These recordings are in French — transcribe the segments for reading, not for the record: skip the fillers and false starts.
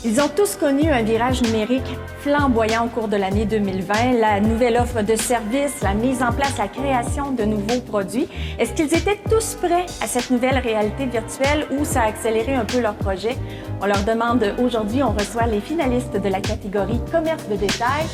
Ils ont tous connu un virage numérique flamboyant au cours de l'année 2020, la nouvelle offre de services, la mise en place, la création de nouveaux produits. Est-ce qu'ils étaient tous prêts à cette nouvelle réalité virtuelle ou ça a accéléré un peu leur projet? On leur demande aujourd'hui, on reçoit les finalistes de la catégorie commerce de détail.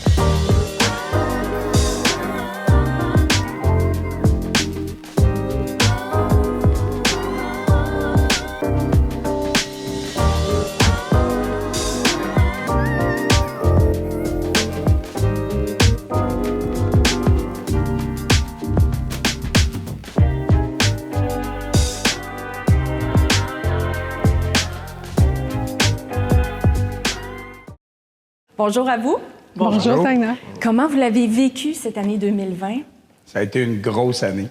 Bonjour à vous. Bonjour, Tania. Comment vous l'avez vécu cette année 2020? Ça a été une grosse année.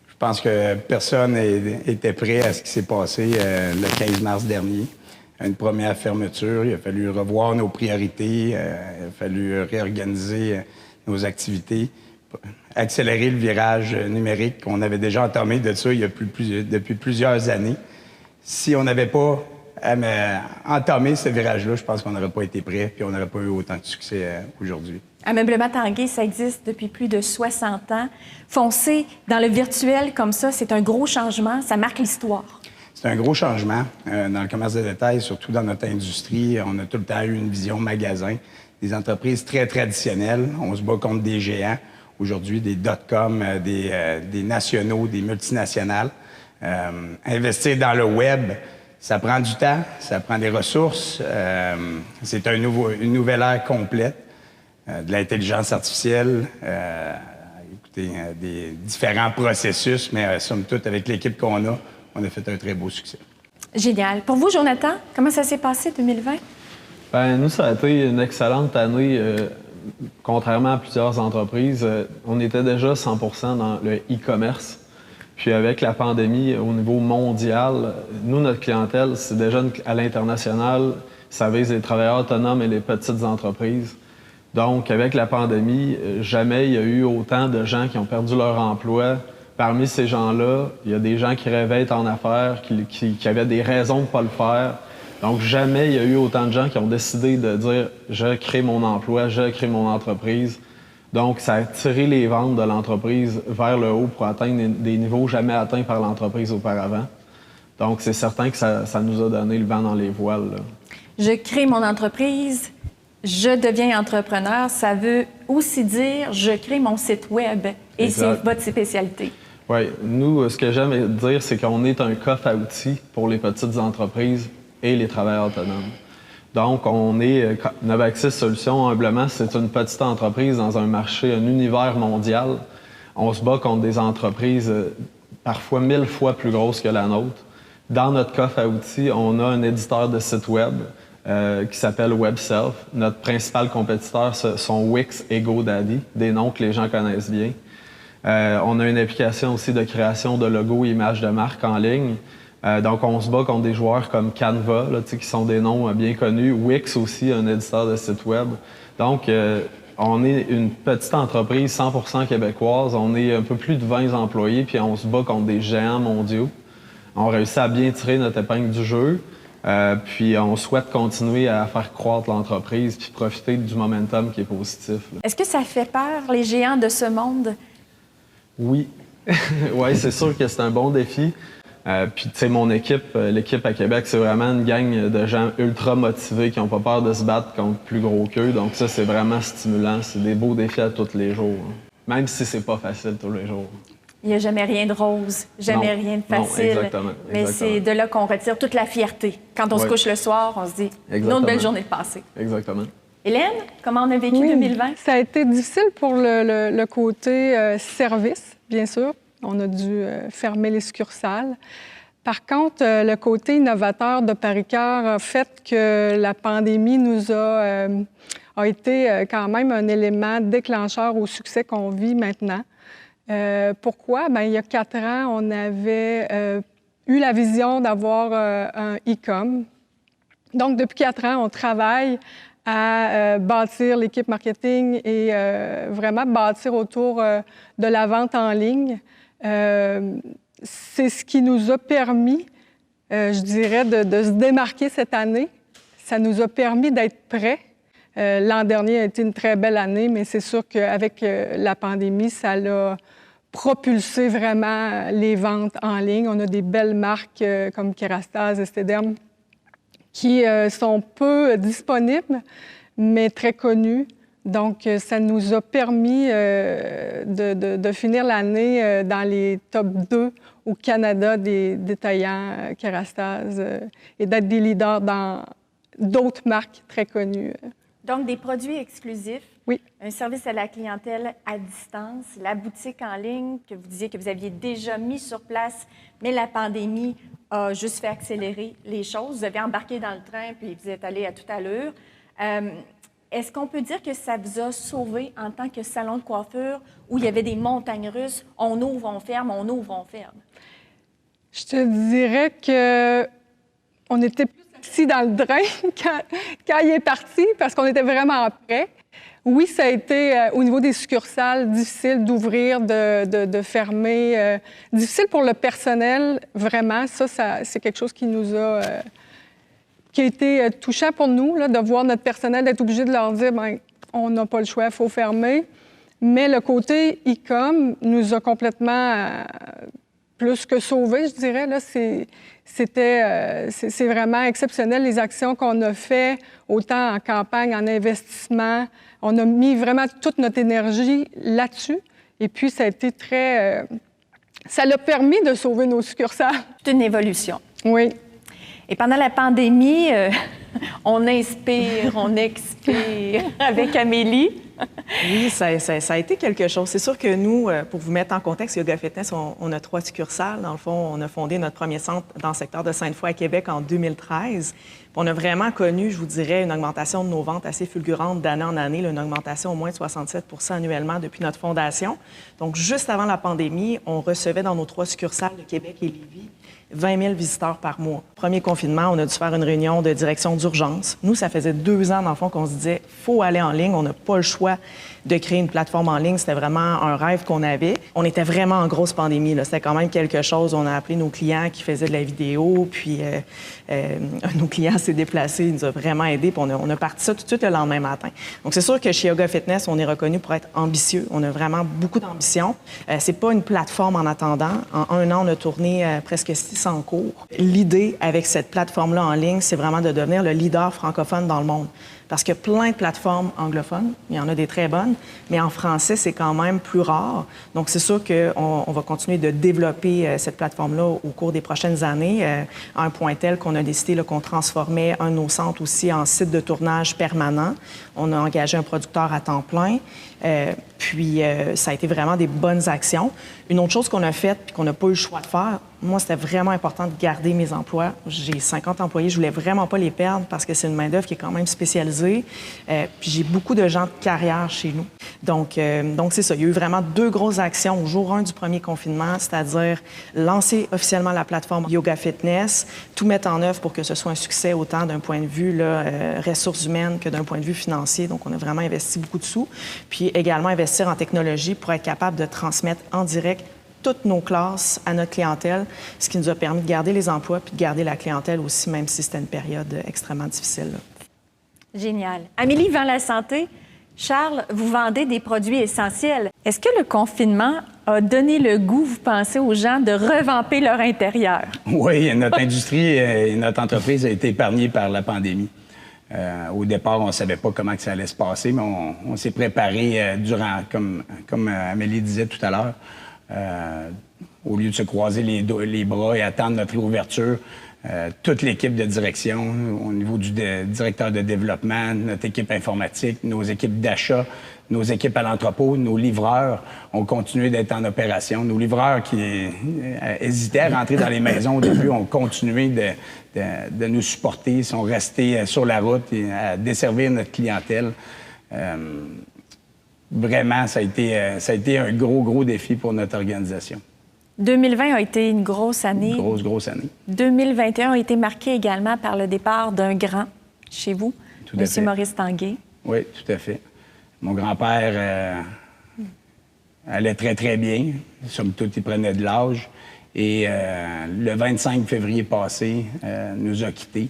Je pense que personne n'était prêt à ce qui s'est passé le 15 mars dernier. Une première fermeture, il a fallu revoir nos priorités, il a fallu réorganiser nos activités, accélérer le virage numérique qu'on avait déjà entamé de ça depuis plusieurs années. Si on n'avait pas entamer ce virage-là, je pense qu'on n'aurait pas été prêt puis on n'aurait pas eu autant de succès aujourd'hui. Ameublement Tanguay, ça existe depuis plus de 60 ans. Foncer dans le virtuel comme ça, c'est un gros changement, ça marque l'histoire. C'est un gros changement dans le commerce de détail, surtout dans notre industrie. On a tout le temps eu une vision magasin, des entreprises très traditionnelles. On se bat contre des géants, aujourd'hui des dot-com, des nationaux, des multinationales. Investir dans le web, ça prend du temps, ça prend des ressources. C'est une nouvelle ère complète, de l'intelligence artificielle, des différents processus, mais somme toute, avec l'équipe qu'on a, on a fait un très beau succès. Génial. Pour vous, Jonathan, comment ça s'est passé 2020? Bien, nous, ça a été une excellente année. Contrairement à plusieurs entreprises, on était déjà 100% dans le e-commerce. Puis avec la pandémie au niveau mondial, nous, notre clientèle, c'est déjà à l'international, ça vise les travailleurs autonomes et les petites entreprises. Donc, avec la pandémie, jamais il y a eu autant de gens qui ont perdu leur emploi. Parmi ces gens-là, il y a des gens qui rêvaient d'être en affaires, qui avaient des raisons de ne pas le faire. Donc, jamais il y a eu autant de gens qui ont décidé de dire « je crée mon emploi, je crée mon entreprise ». Donc, ça a tiré les ventes de l'entreprise vers le haut pour atteindre des niveaux jamais atteints par l'entreprise auparavant. Donc, c'est certain que ça nous a donné le vent dans les voiles, là. Je crée mon entreprise, je deviens entrepreneur. Ça veut aussi dire je crée mon site web et Exact. c'est votre spécialité. Oui. Nous, ce que j'aime dire, c'est qu'on est un coffre à outils pour les petites entreprises et les travailleurs autonomes. Donc, on est Novaxis Solutions, humblement, c'est une petite entreprise dans un marché, un univers mondial. On se bat contre des entreprises parfois 1000 fois plus grosses que la nôtre. Dans notre coffre à outils, on a un éditeur de site web qui s'appelle WebSelf. Notre principal compétiteur sont Wix et GoDaddy, des noms que les gens connaissent bien. On a une application aussi de création de logos et images de marque en ligne. Donc, on se bat contre des joueurs comme Canva, là, qui sont des noms bien connus. Wix aussi, un éditeur de site web. Donc, on est une petite entreprise 100% québécoise. On est un peu plus de 20 employés, puis on se bat contre des géants mondiaux. On réussit à bien tirer notre épingle du jeu. Puis, on souhaite continuer à faire croître l'entreprise puis profiter du momentum qui est positif, là. Est-ce que ça fait peur, les géants de ce monde? Oui. Oui, c'est sûr que c'est un bon défi. Puis, tu sais, mon équipe, l'équipe à Québec, c'est vraiment une gang de gens ultra motivés qui n'ont pas peur de se battre contre plus gros qu'eux. Donc ça, c'est vraiment stimulant. C'est des beaux défis à tous les jours, hein. Même si c'est pas facile tous les jours. Il n'y a jamais rien de rose, jamais rien de facile. Non, exactement. Mais c'est de là qu'on retire toute la fierté. Quand on se couche le soir, on se dit une autre belle journée de passée. Exactement. Hélène, comment on a vécu 2020? Ça a été difficile pour le côté service, bien sûr. On a dû fermer les succursales. Par contre, le côté innovateur de Paricar a fait que la pandémie nous a été quand même un élément déclencheur au succès qu'on vit maintenant. Pourquoi? Bien, il y a 4 ans, on avait eu la vision d'avoir un e-com. Donc, depuis 4 ans, on travaille à bâtir l'équipe marketing et vraiment bâtir autour de la vente en ligne. C'est ce qui nous a permis, je dirais, de se démarquer cette année. ça nous a permis d'être prêts. L'an dernier a été une très belle année, mais c'est sûr qu'avec la pandémie, ça l'a propulsé vraiment les ventes en ligne. On a des belles marques comme Kerastase, Esthederm, qui sont peu disponibles, mais très connues. Donc, ça nous a permis de finir l'année dans les top 2 au Canada des détaillants Kerastase et d'être des leaders dans d'autres marques très connues. Donc, des produits exclusifs, oui. Un service à la clientèle à distance, la boutique en ligne que vous disiez que vous aviez déjà mis sur place, mais la pandémie a juste fait accélérer les choses. Vous avez embarqué dans le train, puis vous êtes allé à toute allure. Est-ce qu'on peut dire que ça vous a sauvé en tant que salon de coiffure où il y avait des montagnes russes, on ouvre, on ferme, on ouvre, on ferme? Je te dirais qu'on était plus assis dans le train quand il est parti parce qu'on était vraiment prêts. Oui, ça a été, au niveau des succursales, difficile d'ouvrir, de fermer. Difficile pour le personnel, vraiment. Ça c'est quelque chose qui nous a... qui a été touchant pour nous, là, de voir notre personnel d'être obligé de leur dire bien, on n'a pas le choix, il faut fermer. Mais le côté e-com nous a complètement plus que sauvés, je dirais. Là, c'est vraiment exceptionnel, les actions qu'on a faites, autant en campagne, en investissement. On a mis vraiment toute notre énergie là-dessus. Et puis, ça a été très... ça l'a permis de sauver nos succursales. C'est une évolution. Oui. Et pendant la pandémie, on inspire, on expire avec Amélie. Oui, ça a été quelque chose. C'est sûr que nous, pour vous mettre en contexte, Yoga Fitness, on a 3 succursales. Dans le fond, on a fondé notre premier centre dans le secteur de Sainte-Foy à Québec en 2013. Puis on a vraiment connu, je vous dirais, une augmentation de nos ventes assez fulgurante d'année en année, là, une augmentation au moins de 67 % annuellement depuis notre fondation. Donc, juste avant la pandémie, on recevait dans nos 3 succursales de Québec et Lévis 20 000 visiteurs par mois. Premier confinement, on a dû faire une réunion de direction d'urgence. Nous, ça faisait 2 ans, dans le fond, qu'on se disait « faut aller en ligne ». On n'a pas le choix de créer une plateforme en ligne. C'était vraiment un rêve qu'on avait. On était vraiment en grosse pandémie, là. C'était quand même quelque chose. On a appelé nos clients qui faisaient de la vidéo, puis nos clients s'est déplacé, il nous a vraiment aidés, puis on a parti ça tout de suite le lendemain matin. Donc, c'est sûr que chez Yoga Fitness, on est reconnu pour être ambitieux. On a vraiment beaucoup d'ambition. C'est pas une plateforme en attendant. En 1 an, on a tourné presque 600 cours. L'idée avec cette plateforme-là en ligne, c'est vraiment de devenir le leader francophone dans le monde. Parce qu'il y a plein de plateformes anglophones, il y en a des très bonnes, mais en français, c'est quand même plus rare. Donc, c'est sûr qu'on va continuer de développer cette plateforme-là au cours des prochaines années, à un point tel qu'on a décidé qu'on transformait un de nos centres aussi en site de tournage permanent. On a engagé un producteur à temps plein. Puis, ça a été vraiment des bonnes actions. Une autre chose qu'on a faite et qu'on n'a pas eu le choix de faire, moi, c'était vraiment important de garder mes emplois. J'ai 50 employés, je voulais vraiment pas les perdre parce que c'est une main-d'œuvre qui est quand même spécialisée. Puis j'ai beaucoup de gens de carrière chez nous. Donc c'est ça. Il y a eu vraiment 2 grosses actions au jour 1 du premier confinement, c'est-à-dire lancer officiellement la plateforme Yoga Fitness, tout mettre en œuvre pour que ce soit un succès autant d'un point de vue ressources humaines que d'un point de vue financier. Donc, on a vraiment investi beaucoup de sous. Puis également investir en technologie pour être capable de transmettre en direct toutes nos classes à notre clientèle, ce qui nous a permis de garder les emplois puis de garder la clientèle aussi, même si c'était une période extrêmement difficile. Génial. Amélie vend la santé. Charles, vous vendez des produits essentiels. Est-ce que le confinement a donné le goût, vous pensez, aux gens de revamper leur intérieur? Oui, notre industrie et notre entreprise a été épargnée par la pandémie. Au départ, on ne savait pas comment que ça allait se passer, mais on s'est préparé durant, comme Amélie disait tout à l'heure, au lieu de se croiser les bras et attendre notre réouverture, toute l'équipe de direction, au niveau du directeur de développement, notre équipe informatique, nos équipes d'achat, nos équipes à l'entrepôt, nos livreurs ont continué d'être en opération. Nos livreurs qui hésitaient à rentrer dans les maisons au début ont continué de nous supporter, ils sont restés sur la route et à desservir notre clientèle. Vraiment, ça a été un gros défi pour notre organisation. 2020 a été une grosse année. Une grosse année. 2021 a été marqué également par le départ d'un grand chez vous, M. Maurice Tanguay. Oui, tout à fait. Mon grand-père allait très bien. Somme toute, il prenait de l'âge. Et le 25 février passé, nous a quittés.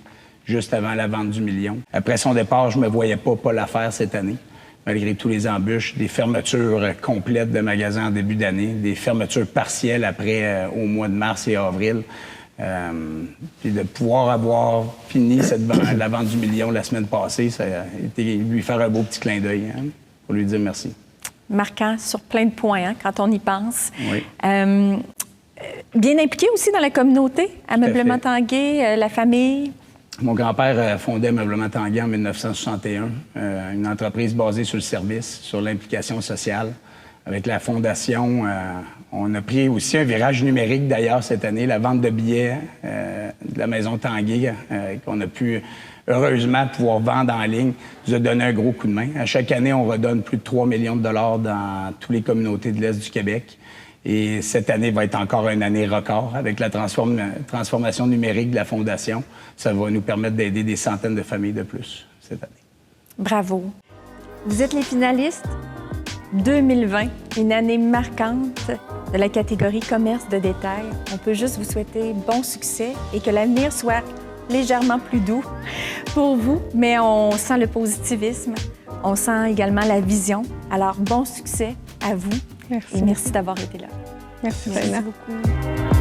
juste avant la vente du million. Après son départ, je ne me voyais pas la faire cette année, malgré tous les embûches, des fermetures complètes de magasins en début d'année, des fermetures partielles après au mois de mars et avril. Puis de pouvoir avoir fini la vente du million la semaine passée, ça a été lui faire un beau petit clin d'œil pour lui dire merci. Marquant sur plein de points, quand on y pense. Oui. Bien impliqué aussi dans la communauté, Ameublement Tanguay, la famille. Mon grand-père fondait Ameublement Tanguay en 1961, une entreprise basée sur le service, sur l'implication sociale. Avec la fondation, on a pris aussi un virage numérique d'ailleurs cette année, la vente de billets de la maison Tanguay, qu'on a pu heureusement pouvoir vendre en ligne, nous a donné un gros coup de main. À chaque année, on redonne plus de 3 millions de dollars dans toutes les communautés de l'Est du Québec. Et cette année va être encore une année record avec la transformation numérique de la Fondation. Ça va nous permettre d'aider des centaines de familles de plus cette année. Bravo. Vous êtes les finalistes 2020, une année marquante de la catégorie commerce de détail. On peut juste vous souhaiter bon succès et que l'avenir soit légèrement plus doux pour vous, mais on sent le positivisme, on sent également la vision. Alors, bon succès à vous. Merci. Et merci d'avoir été là. Merci Merci Taina. beaucoup.